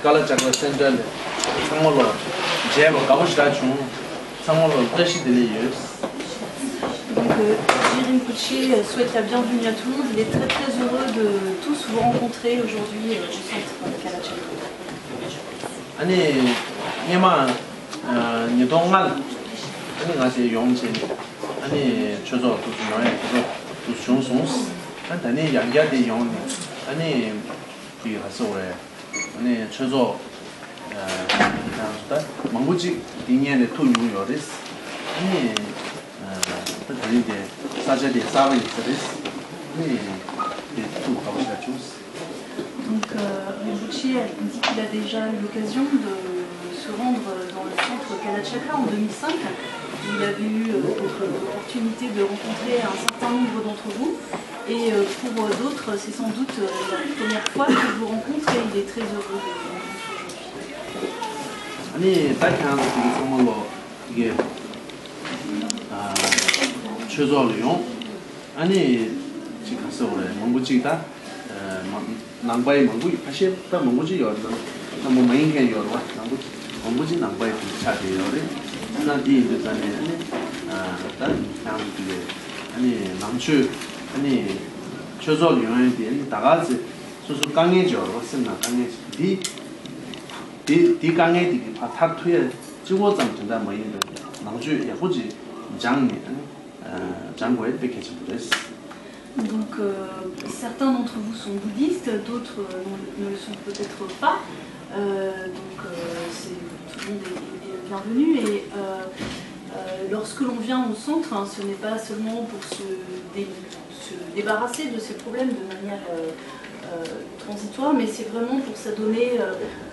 Kala Chakra Center, Samolo, Jeb, Kawashachun, Samolo, Tashi de Lius. Donc, Jirin Pucci souhaite la bienvenue à tout le monde. Il est très très heureux de tous vous rencontrer aujourd'hui au centre Kala Chakra. Ani, Yama, Nidongal, Ani Nasi Yongchi, Ani Chozo, to Shonsons, and Ani Yanga de Yong, Ani Pihasoe, Ani Chozo, Manguchi, Dinian, the 2 New Yorkers, Ani. Donc, Rinpoché dit qu'il a déjà eu l'occasion de se rendre dans le centre Kala Chakra en 2005. Il avait eu l'opportunité de rencontrer un certain nombre d'entre vous. Et pour d'autres, c'est sans doute la première fois qu'il vous rencontre et il est très heureux de vous rencontrer aujourd'hui. 최소로요. 아니 지금 서울에 망고지다 남바이 망고 사실 다 망고지 요는 너무 많이 해요. 망고지 남바이 차대요래. 나디 이제는 일단 남기에 아니 남추 아니 최소로요에 대해 다가지 소소 강해져. 쓴나 강해지. 디 강해지 파타투에 지고장 된다 뭐 이런 남주 예쁘지 장미 Donc certains d'entre vous sont bouddhistes, d'autres ne le sont peut-être pas. Tout le monde est bienvenu. Et lorsque l'on vient au centre, hein, ce n'est pas seulement pour se débarrasser de ces problèmes de manière transitoire, mais c'est vraiment pour s'adonner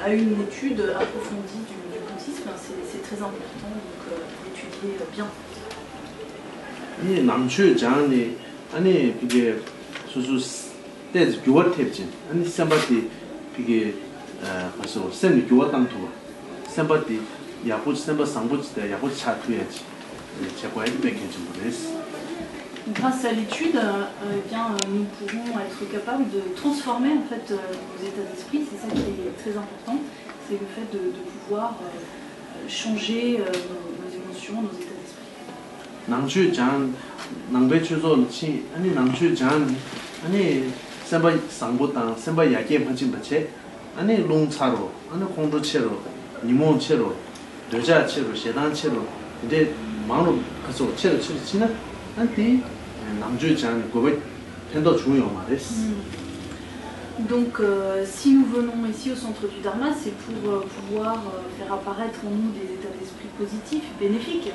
à une étude approfondie du bouddhisme. C'est très important d'étudier bien. 이 남추 장이 아니 그게 수수 때지 교원 탭지 아니 샘바티 그게 벌써 샘이 교원 땅 투 샘바티 야부지 샘바 상부지 때 야부지 차 투야지 제가 해도 되겠지 모르겠어. Grâce à l'étude, nous pourrons être capables de transformer en fait nos états d'esprit. C'est ça qui est très important. C'est le fait de pouvoir changer nos émotions, nos états d'esprit. 남주장 남배추조치 아니 남주장 아니 선바 상보당 선바 야게 받진 받체 아니 롱차로 아니 공도체로 니몬체로 여자체로 세단체로 근데 마음으로 가서 체로 치는 안티 남주장 고백 팬도 중요 말했어. Donc si nous venons ici au centre du Dharma, c'est pour pouvoir faire apparaître en nous des états d'esprit positifs, bénéfiques.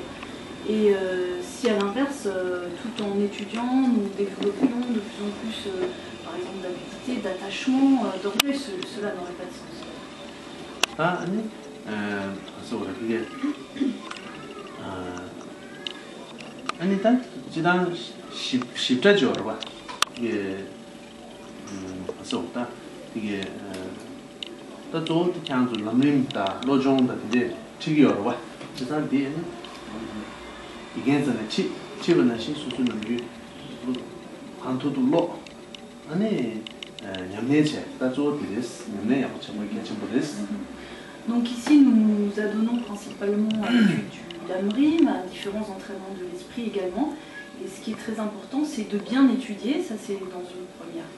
Et si à l'inverse, tout en étudiant, nous développions de plus en plus, par exemple, d'avidité, d'attachement, d'orgueil, cela n'aurait pas de sens. Ah, 아니, 그게 아니 일단 지난 10자죠, 봐. 이게 없다. 이게 또 그냥 좀 남림다, 로종다 이제 특이어로 봐. 지난 뒤에 이게는 치번은 신수수는 유 한토도 아니 냠내체 다조 디스 냠내 야고 정말 괜찮거든. Donc ici nous nous adonnons principalement à l'étude du Dhamrim, à différents entraînements de l'esprit également. Et ce qui est très important, c'est de bien étudier, ça c'est dans une première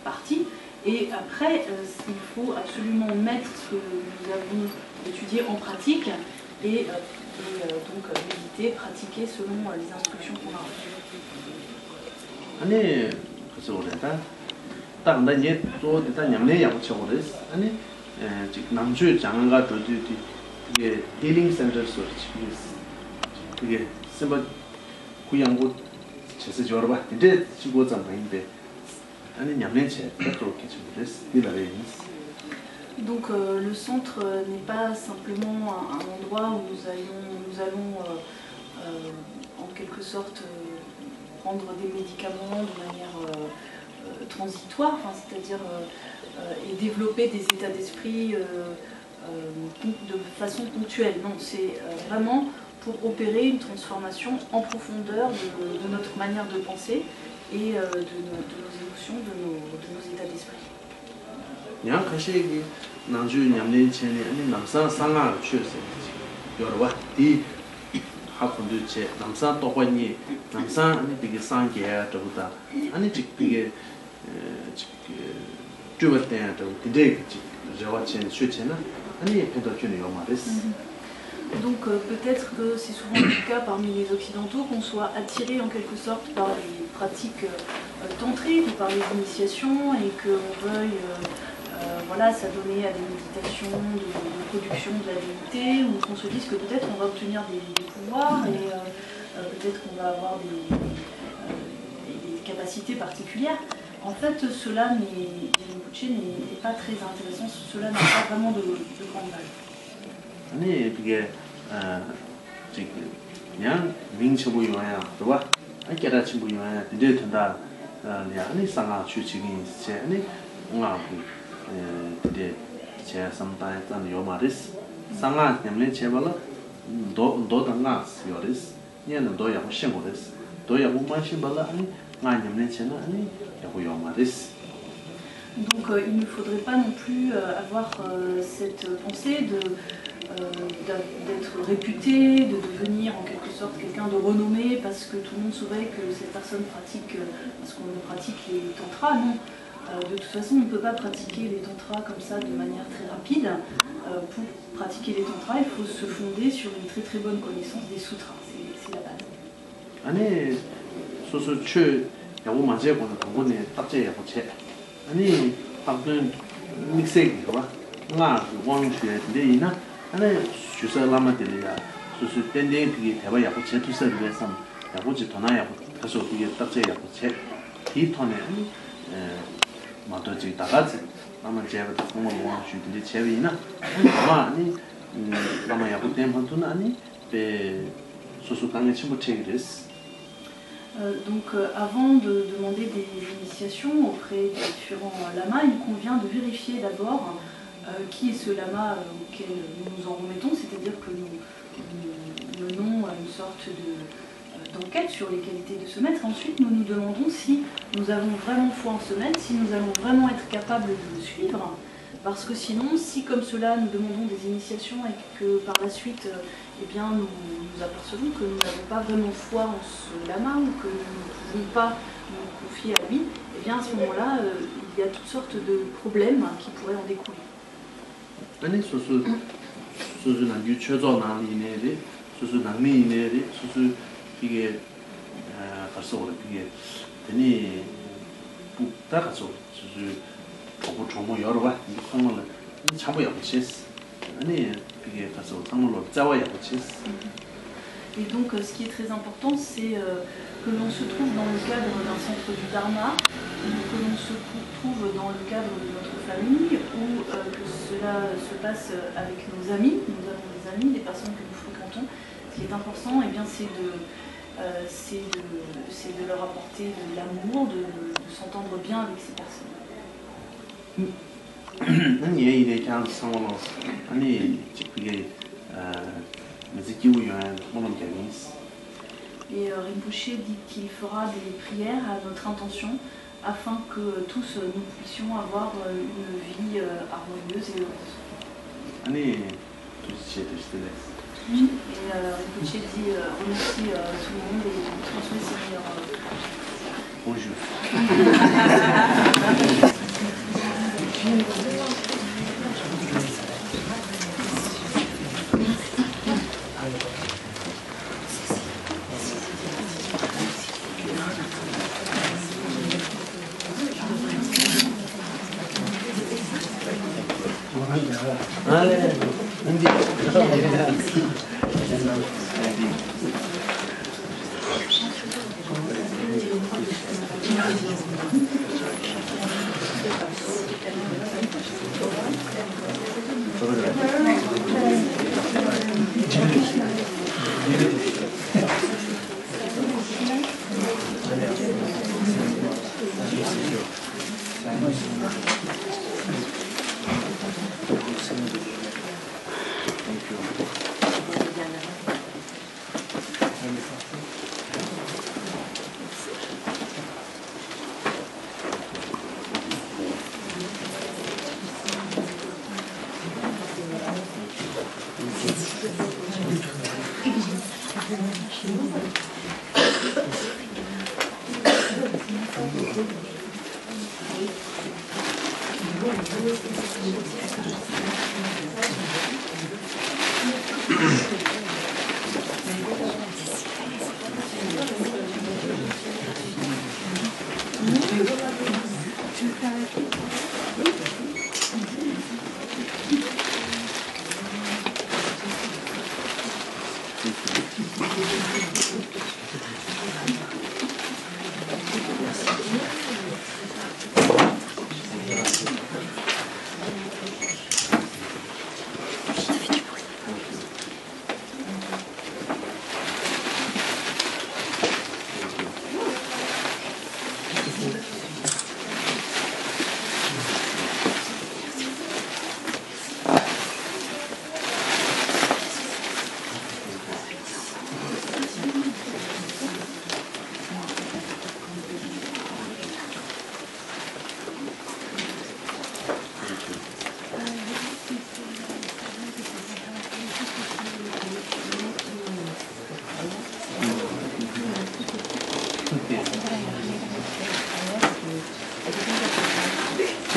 partie. Et après, il faut absolument mettre ce que nous avons étudié en pratique et donc méditer, pratiquer selon les instructions qu'on a reçues. 아니 그래서 우리가 딱 이제 또 일단 냠내 야고 쳐거든. 아니 지금 남주 장가 도디 이게 힐링 센터 소리지. 이게 semba kuyango chese jorba de chigo zambainde ani nyamenche to kichures dilarenis. Donc le centre n'est pas simplement un endroit où nous allons en quelque sorte prendre des médicaments de manière transitoire, c'est-à-dire et développer des états d'esprit de façon ponctuelle. Non, c'est vraiment pour opérer une transformation en profondeur de notre manière de penser et de nos émotions, de nos états d'esprit. 남주 냠내 전에 아니 남산 상아 취했어. 여러와 이 하군도 제 남산 똑같니 남산 아니 되게 상계야 저보다 아니 되게 주변 때도 되게 저와 제 수치나 아니 배도준이 요마레스. Donc peut-être que c'est souvent le cas parmi les Occidentaux qu'on soit attiré en quelque sorte par les pratiques tantriques ou par les initiations et qu'on veuille voilà, s'adonner à des méditations de production de la vérité ou qu'on se dise que peut-être on va obtenir des pouvoirs et peut-être qu'on va avoir des capacités particulières. En fait, cela n'est pas très intéressant, cela n'a pas vraiment de grande valeur. 아니 그게 지금 그냥 민첩부 요야 그봐 아니라 친구 요야 이제 된다 아니 상아 취직이 있지 아니 뭔가 그때 제 sometimes 안 요마리스 상아 때문에 제발로 도당가 요리스 얘는 도야 신고리스 도야 무마신 발라 아니 나 때문에 제나 아니 야고 요마리스. Donc il ne faudrait pas non plus avoir cette pensée d'être réputé, de devenir en quelque sorte quelqu'un de renommé parce que tout le monde saurait que cette personne pratique, parce qu'on pratique les tantras. Non, de toute façon on ne peut pas pratiquer les tantras comme ça de manière très rapide. Pour pratiquer les tantras, il faut se fonder sur une très très bonne connaissance des sutras, c'est la base. 아니 소소 최 야고 맞제고는 그거네 딱제 야고 체 아니 방금 믹스기 봐. 나 왕쉐인데 이나 아니 주사라마들이야. 소소 땡땡 그게 대바 야고 제투서를 해서 야고지 도나야 가서 그게 딱제 야고 체 디톤에 마도지 다가지 아마 제가 정말 왕쉐인데 제위나 아니 아마 야고 때문에 아니 배 소소 강의 친구 책이랬어. Donc avant de demander des initiations auprès des différents lamas, il convient de vérifier d'abord qui est ce lama auquel nous nous en remettons, c'est-à-dire que nous menons une sorte d'enquête sur les qualités de ce maître. Ensuite, nous nous demandons si nous avons vraiment foi en ce maître, si nous allons vraiment être capables de le suivre. Parce que sinon, si comme cela nous demandons des initiations et que par la suite eh bien, nous apercevons que nous n'avons pas vraiment foi en ce lama ou que nous ne pouvons pas nous confier à lui, eh bien à ce moment-là, il y a toutes sortes de problèmes qui pourraient en découler. 아니 소소는 유초조나 이내리 소소는 미내리 소소 이게 가서 이게 되니 북다 가서 소소 보고 정말 여러 번 상물을 참고야 붙였어. 아니 이게 가서 상물로 짜와야 붙였어. Et donc ce qui est très important, c'est que l'on se trouve dans le cadre d'un centre du Dharma, que l'on se trouve dans le cadre de notre famille, ou que cela se passe avec nos amis. Nous avons des amis, des personnes que nous fréquentons. Ce qui est important, eh bien, c'est de leur apporter de l'amour, de s'entendre bien avec ces personnes. 아니 얘 그냥 상황로 아니 그게 Et Rinpoché dit qu'il fera des prières à notre intention afin que tous nous puissions avoir une vie harmonieuse et heureuse. Et Rinpoché dit remercie tout le monde et transmet ses meilleurs bonjour.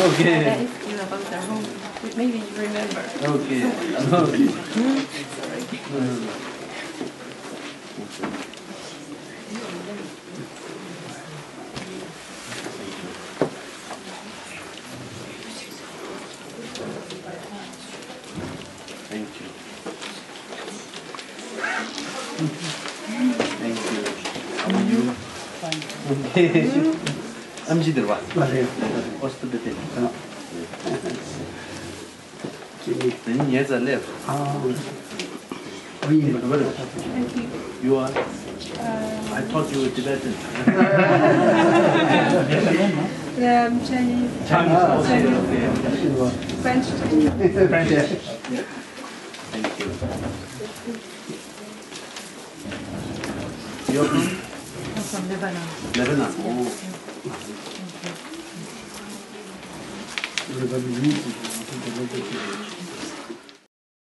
Okay. Maybe you remember. Okay. Thank you. Thank you. How are you? Okay. I'm Jiderwa. What's the detail? Then yes, I left. You are? I thought you were Tibetan. Chinese. Chinese. Okay. French. Chinese. Thank you. You're from? I'm from Lebanon. Lebanon. Oh. Thank you.